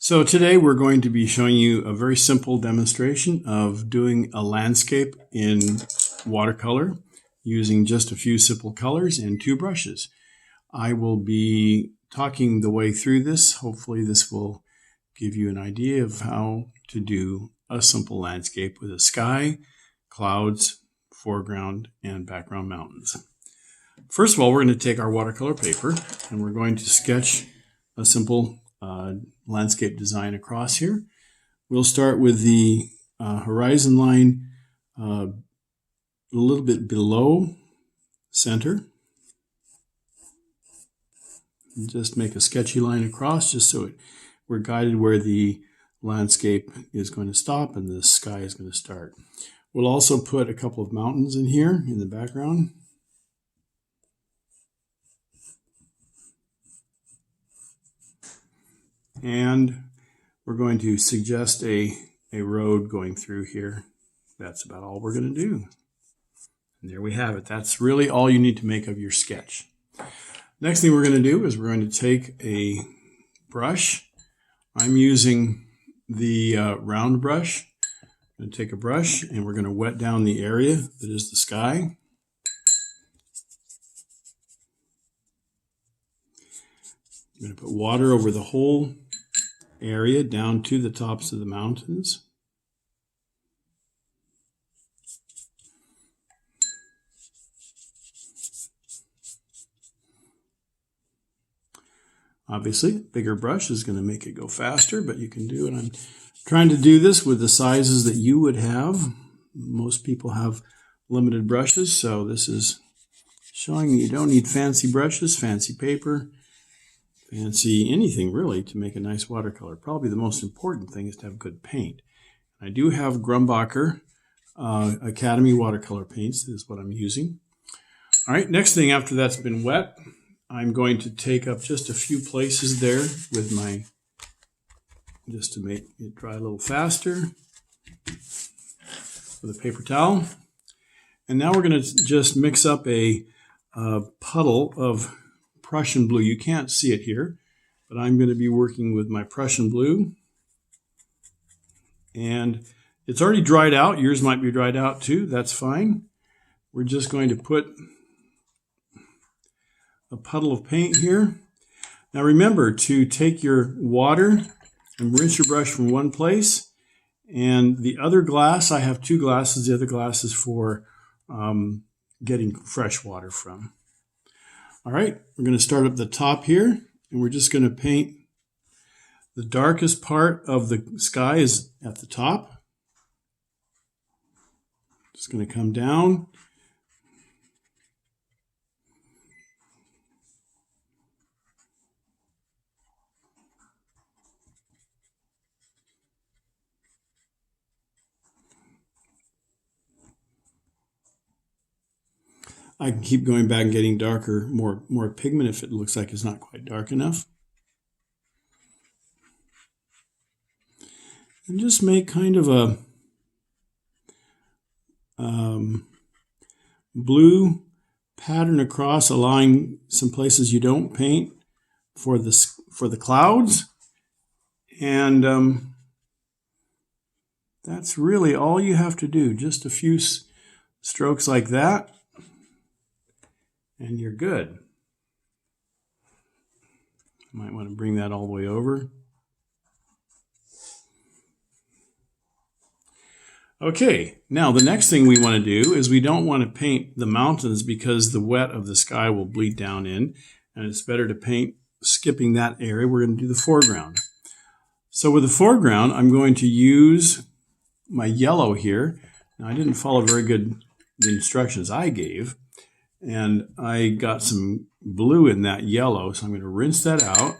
So today we're going to be showing you a very simple demonstration of doing a landscape in watercolor using just a few simple colors and two brushes. I will be talking the way through this. Hopefully this will give you an idea of how to do a simple landscape with a sky, clouds, foreground, and background mountains. First of all, we're going to take our watercolor paper and we're going to sketch a simple landscape design across here. We'll start with the horizon line a little bit below center. And just make a sketchy line across just so we're guided where the landscape is going to stop and the sky is going to start. We'll also put a couple of mountains in here in the background. And we're going to suggest a road going through here. That's about all we're going to do. And there we have it. That's really all you need to make of your sketch. Next thing we're going to do is we're going to take a brush. I'm using the round brush. I'm going to take a brush and we're going to wet down the area that is the sky. I'm going to put water over the whole area down to the tops of the mountains. Obviously, a bigger brush is going to make it go faster, but you can do it. I'm trying to do this with the sizes that you would have. Most people have limited brushes, so this is showing you don't need fancy brushes, fancy paper, fancy anything really to make a nice watercolor. Probably the most important thing is to have good paint. I do have Grumbacher Academy watercolor paints. This is what I'm using. All right, next thing after that's been wet, I'm going to take up just a few places there with my, just to make it dry a little faster with a paper towel. And now we're going to just mix up a puddle of Prussian blue. You can't see it here, but I'm going to be working with my Prussian blue. And it's already dried out. Yours might be dried out too. That's fine. We're just going to put a puddle of paint here. Now remember to take your water and rinse your brush from one place. And the other glass, I have two glasses. The other glass is for getting fresh water from. All right, we're going to start up the top here, and we're just going to paint the darkest part of the sky is at the top. Just going to come down. I can keep going back and getting darker, more pigment if it looks like it's not quite dark enough. And just make kind of a blue pattern across, allowing some places you don't paint for the clouds. And that's really all you have to do. Just a few strokes like that. And you're good. Might want to bring that all the way over. Okay, now the next thing we want to do is we don't want to paint the mountains because the wet of the sky will bleed down in, and it's better to paint skipping that area. We're going to do the foreground. So with the foreground, I'm going to use my yellow here. Now I didn't follow very good the instructions I gave. And I got some blue in that yellow, so I'm going to rinse that out.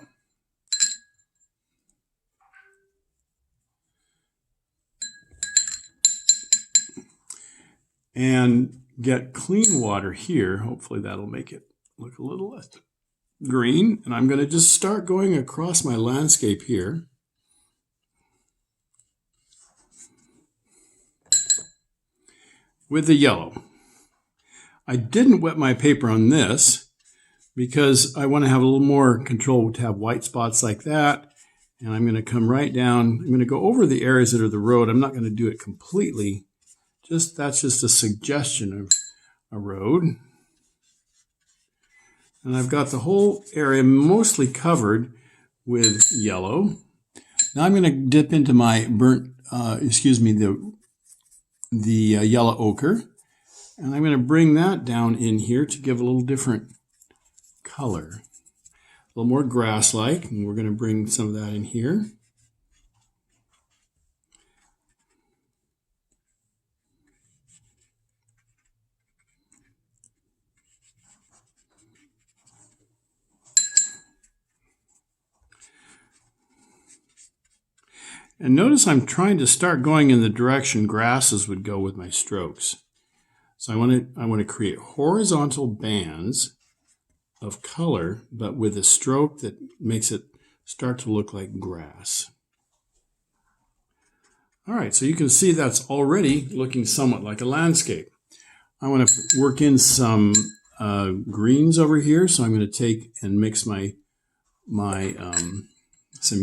And get clean water here. Hopefully that'll make it look a little less green. And I'm going to just start going across my landscape here. With the yellow. I didn't wet my paper on this because I want to have a little more control to have white spots like that And I'm going to come right down. I'm going to go over the areas that are the road. I'm not going to do it completely. That's just a suggestion of a road. And I've got the whole area mostly covered with yellow. Now I'm going to dip into my the yellow ochre. And I'm going to bring that down in here to give a little different color. A little more grass-like, and we're going to bring some of that in here. And notice I'm trying to start going in the direction grasses would go with my strokes. So I want to create horizontal bands of color, but with a stroke that makes it start to look like grass. All right, so you can see that's already looking somewhat like a landscape. I want to work in some greens over here, so I'm going to take and mix some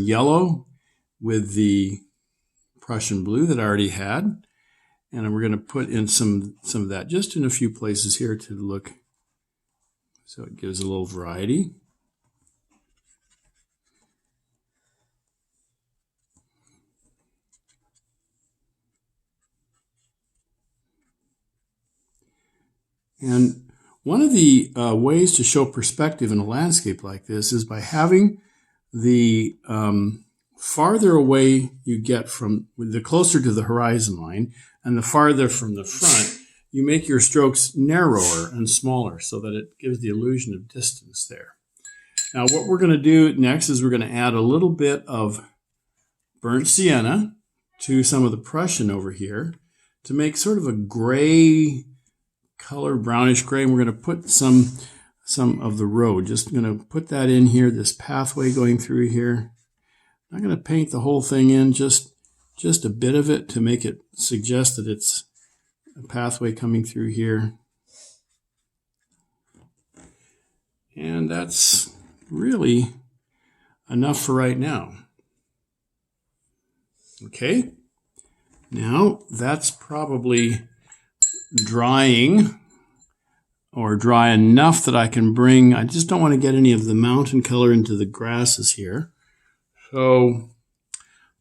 yellow with the Prussian blue that I already had. And we're going to put in some of that just in a few places here to look, so it gives a little variety. And one of the ways to show perspective in a landscape like this is by having the farther away you get from, the closer to the horizon line, and the farther from the front, you make your strokes narrower and smaller so that it gives the illusion of distance there. Now what we're going to do next is we're going to add a little bit of burnt sienna to some of the Prussian over here to make sort of a gray color, brownish gray, and we're going to put some of the road. Just going to put that in here, this pathway going through here. I'm going to paint the whole thing in, just a bit of it to make it suggest that it's a pathway coming through here. And that's really enough for right now. Okay, now that's probably drying, or dry enough that I can bring, I just don't want to get any of the mountain color into the grasses here. So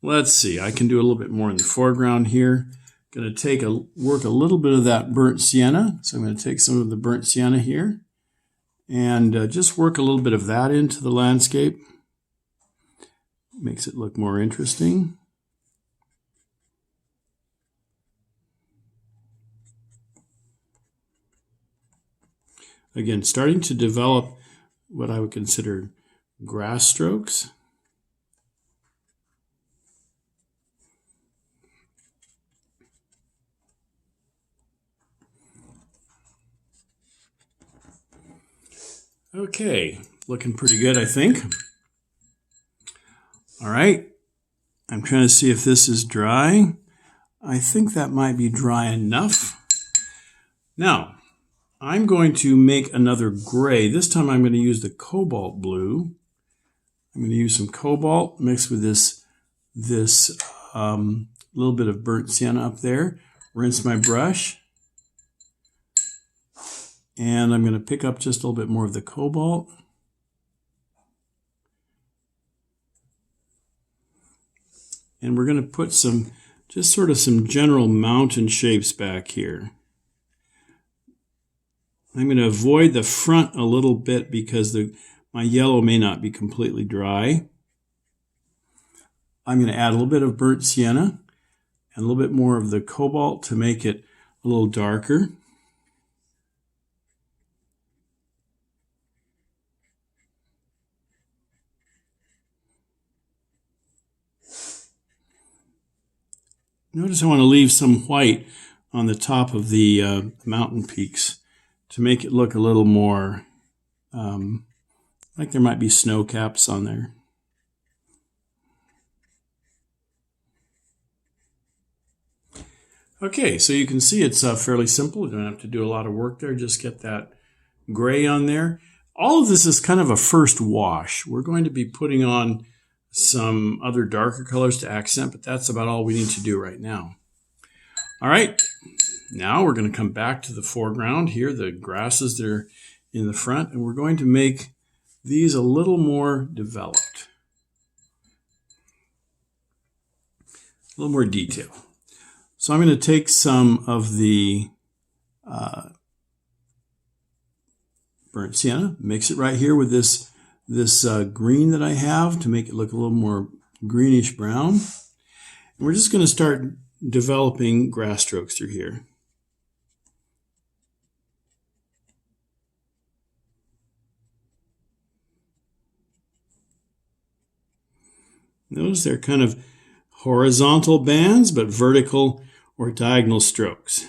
let's see, I can do a little bit more in the foreground here. Going to work a little bit of that burnt sienna. So I'm going to take some of the burnt sienna here and just work a little bit of that into the landscape. Makes it look more interesting. Again, starting to develop what I would consider grass strokes. Okay, looking pretty good, I think. All right, I'm trying to see if this is dry. I think that might be dry enough. Now, I'm going to make another gray. This time I'm going to use the cobalt blue. I'm going to use some cobalt mixed with this little bit of burnt sienna up there. Rinse my brush. And I'm going to pick up just a little bit more of the cobalt. And we're going to put some general mountain shapes back here. I'm going to avoid the front a little bit because my yellow may not be completely dry. I'm going to add a little bit of burnt sienna and a little bit more of the cobalt to make it a little darker. Notice I want to leave some white on the top of the mountain peaks to make it look a little more like there might be snow caps on there. Okay, so you can see it's fairly simple. You don't have to do a lot of work there. Just get that gray on there. All of this is kind of a first wash. We're going to be putting on some other darker colors to accent, but that's about all we need to do right now. All right, now we're going to come back to the foreground here, the grasses that are in the front, and we're going to make these a little more developed, a little more detail. So I'm going to take some of the burnt sienna, mix it right here with this green that I have to make it look a little more greenish brown. And we're just going to start developing grass strokes through here. Notice they're kind of horizontal bands, but vertical or diagonal strokes.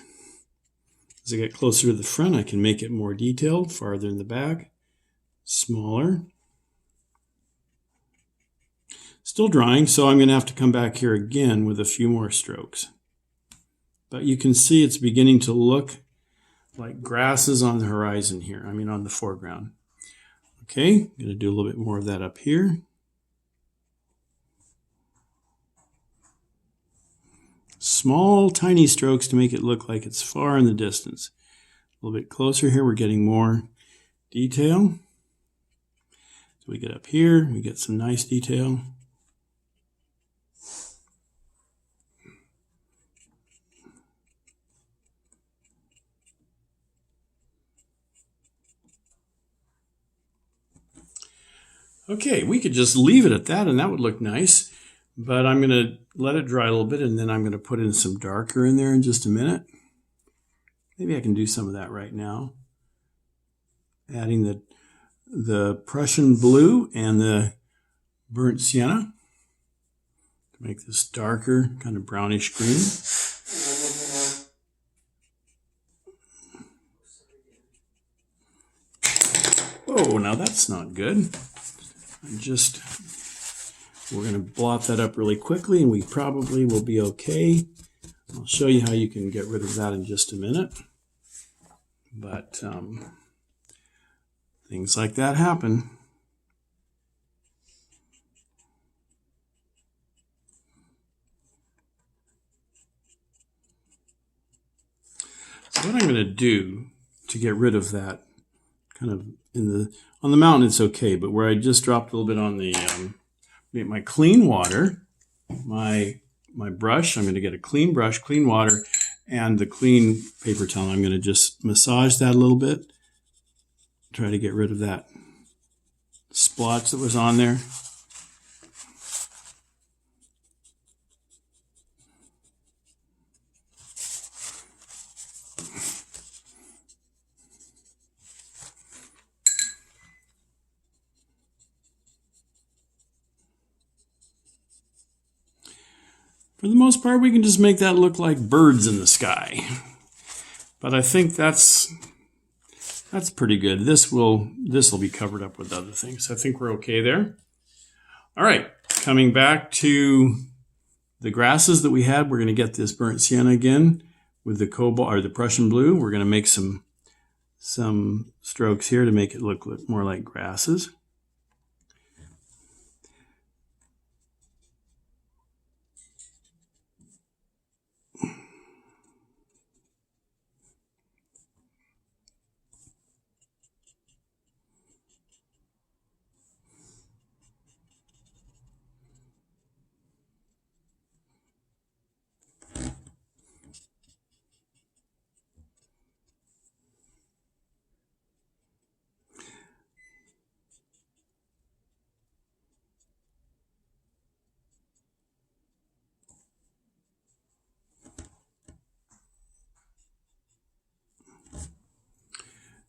As I get closer to the front, I can make it more detailed, farther in the back, smaller. Still drying, so I'm going to have to come back here again with a few more strokes. But you can see it's beginning to look like grasses on the horizon here, on the foreground. Okay, I'm going to do a little bit more of that up here. Small, tiny strokes to make it look like it's far in the distance. A little bit closer here, we're getting more detail. So we get up here, we get some nice detail. Okay, we could just leave it at that and that would look nice, but I'm going to let it dry a little bit and then I'm going to put in some darker in there in just a minute. Maybe I can do some of that right now. Adding the Prussian blue and the burnt sienna to make this darker, kind of brownish green. Oh, now that's not good. We're going to blot that up really quickly and we probably will be okay. I'll show you how you can get rid of that in just a minute. But things like that happen. So what I'm going to do to get rid of that kind of on the mountain, it's okay, but where I just dropped a little bit on the my clean water, my brush, I'm going to get a clean brush, clean water, and the clean paper towel. I'm going to just massage that a little bit, try to get rid of that splotch that was on there. For the most part, we can just make that look like birds in the sky. But I think that's pretty good. This will be covered up with other things. I think we're okay there. All right, coming back to the grasses that we had, we're going to get this burnt sienna again with the cobalt or the Prussian blue. We're going to make some strokes here to make it look more like grasses.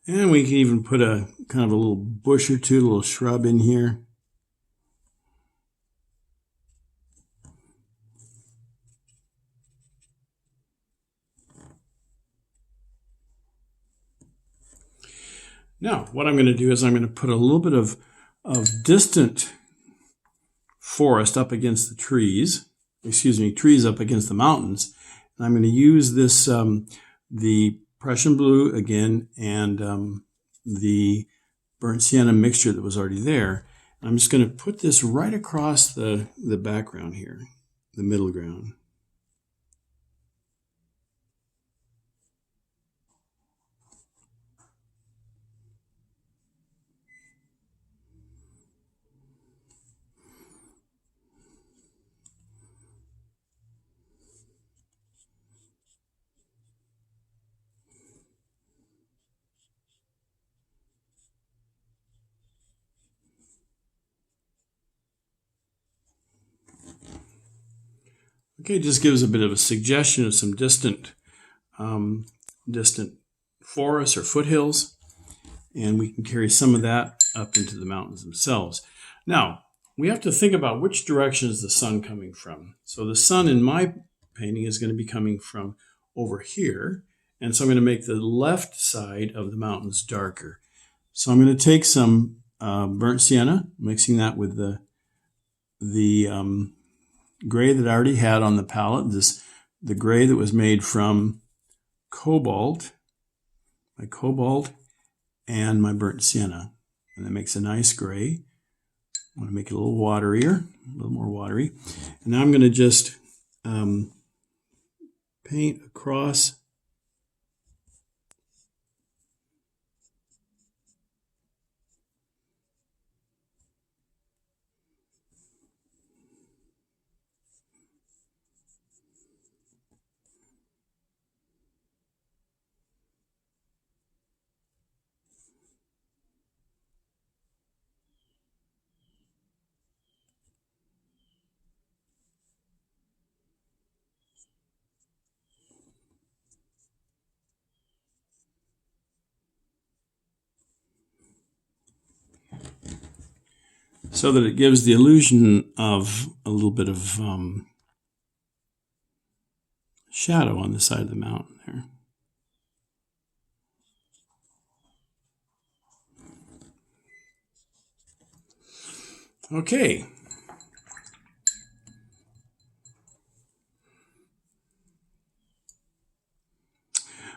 And we can even put a kind of a little bush or two, a little shrub in here. Now, what I'm going to do is I'm going to put a little bit of distant forest up against the trees, trees up against the mountains. And I'm going to use this, the Prussian blue again and the burnt sienna mixture that was already there. I'm just going to put this right across the background here, the middle ground. Okay, just gives a bit of a suggestion of some distant forests or foothills, and we can carry some of that up into the mountains themselves. Now, we have to think about which direction is the sun coming from. So the sun in my painting is going to be coming from over here, and so I'm going to make the left side of the mountains darker. So I'm going to take some burnt sienna, mixing that with the gray that I already had on the palette, the gray that was made from cobalt, my cobalt and my burnt sienna. And that makes a nice gray. I want to make it a little waterier, a little more watery. And now I'm going to just paint across so that it gives the illusion of a little bit of shadow on the side of the mountain there. Okay.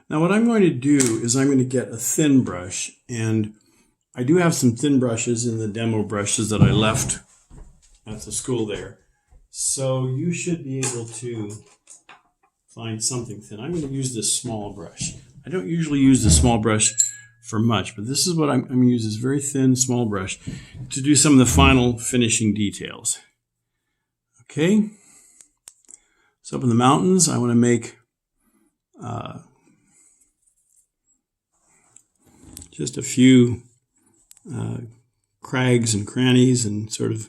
Now what I'm going to do is I'm going to get a thin brush, and I do have some thin brushes in the demo brushes that I left at the school there. So you should be able to find something thin. I'm going to use this small brush. I don't usually use the small brush for much, but this is what I'm going to use, this very thin small brush to do some of the final finishing details. Okay. So up in the mountains, I want to make just a few crags and crannies and sort of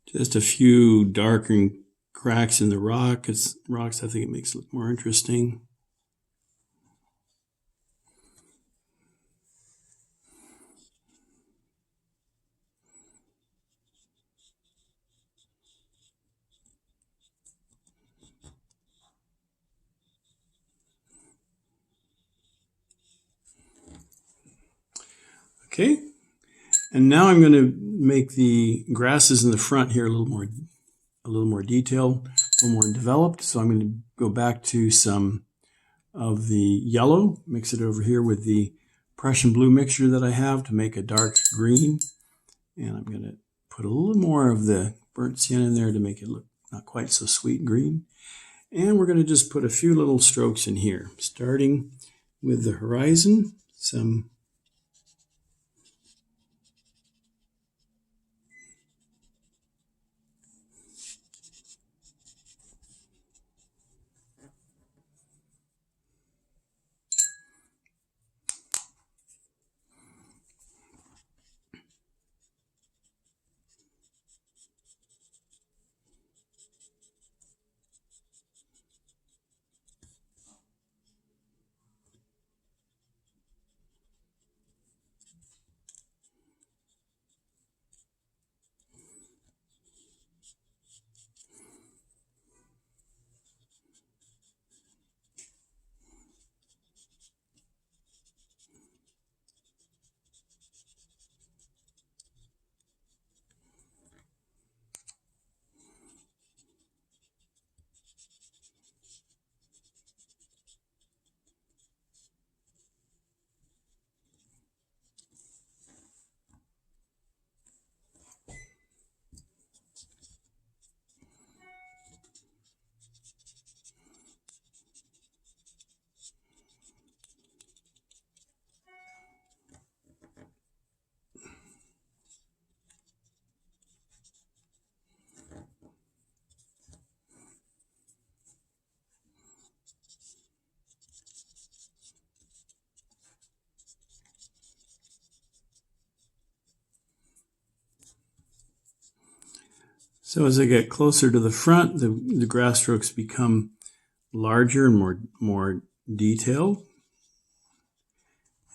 just a few darkened cracks in the rocks. I think it makes it look more interesting. Okay, and now I'm going to make the grasses in the front here a little more detailed, a little more developed. So I'm going to go back to some of the yellow, mix it over here with the Prussian blue mixture that I have to make a dark green. And I'm going to put a little more of the burnt sienna in there to make it look not quite so sweet green. And we're going to just put a few little strokes in here, starting with the horizon, some So as I get closer to the front, the grass strokes become larger and more detailed.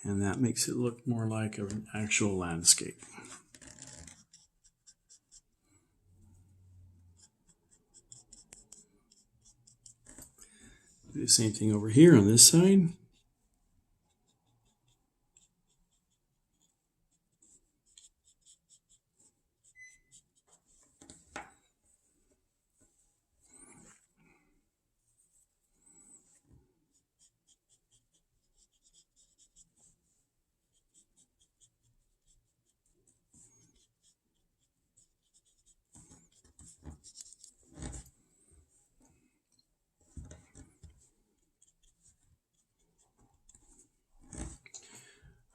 And that makes it look more like an actual landscape. Do the same thing over here on this side.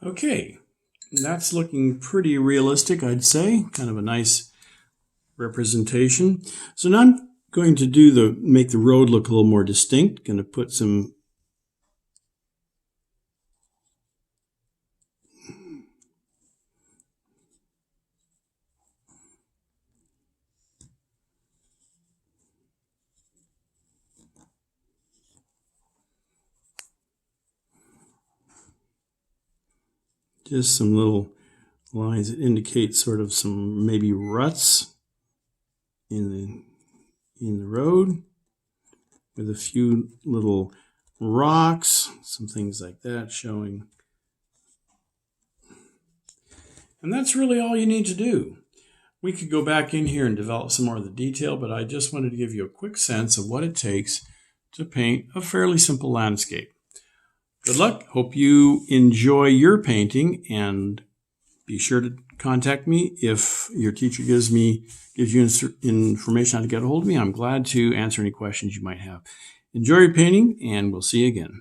Okay, that's looking pretty realistic, I'd say. Kind of a nice representation. So now I'm going to make the road look a little more distinct. Going to put some just some little lines that indicate sort of some maybe ruts in the road, with a few little rocks, some things like that showing. And that's really all you need to do. We could go back in here and develop some more of the detail, but I just wanted to give you a quick sense of what it takes to paint a fairly simple landscape. Good luck. Hope you enjoy your painting, and be sure to contact me if your teacher gives you information how to get a hold of me. I'm glad to answer any questions you might have. Enjoy your painting, and we'll see you again.